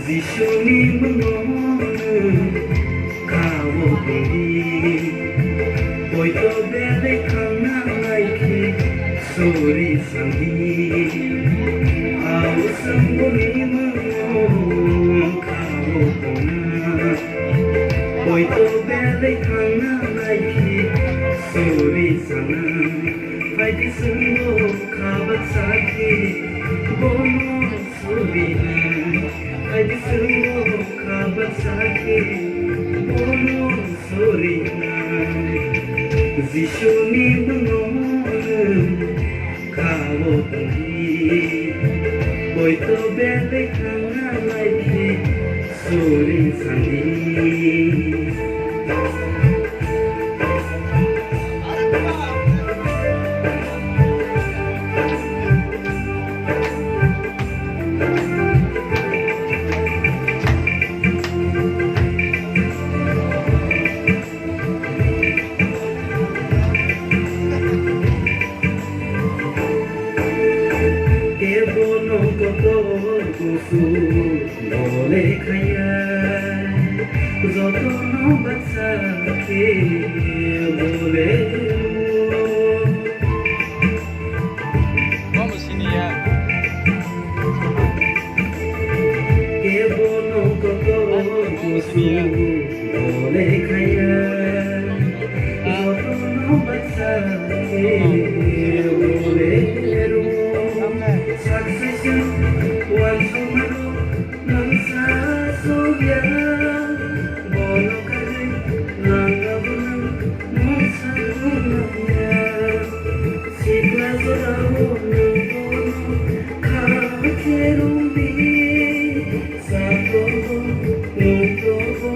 Zishoni mangonu kawo bindi Boy to bebe kana laiki sori sandi Aw samboni mangonu kawo bona Boy to bebe kana laiki sori sana Haidi sungo kabat saki bono sori Haidi sungo kabat saki bono sori Zishoni mangonu kawo bindi Boy to bebe kana laiki sori sandi Bono koto kusu nole kaya Zoto no batsa ke bole Vamos sini ya. Bono koto kusu nole kaya Zoto no batsa ke bole Succession, one tomorrow, Nansa Soya, Bono Kare, Nangabunam, Nansa Soya, Sigla Zorao, Nangono, Kakerumbi, Satobo, Nutobo,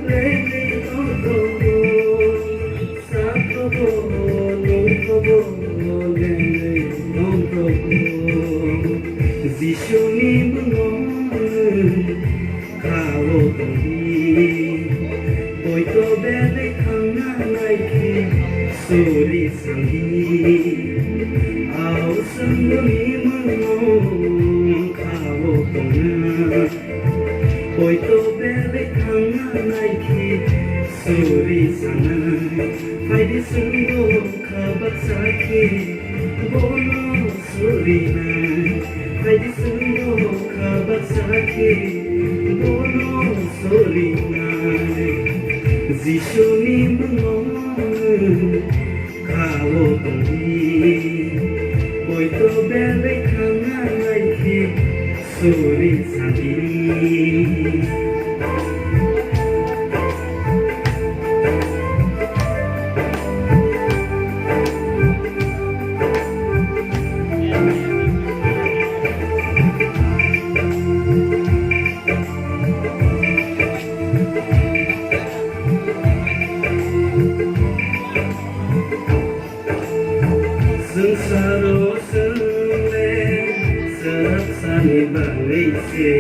Lady Totobo, Satobo, Nutobo, Lady Totobo. Zishoni mangonu kawo bindi Boy to bebe kana laiki sori sandi Aw samboni mangonu kawo bona Boy to bebe kana laiki sori sana Haidi sungo kabat saki bono sori na Haidi sungo kabat saki bono sori na Zishoni mangonu kawo bindi Boy to bebe kana laiki sori sandi Saro sele, serap sani bangay se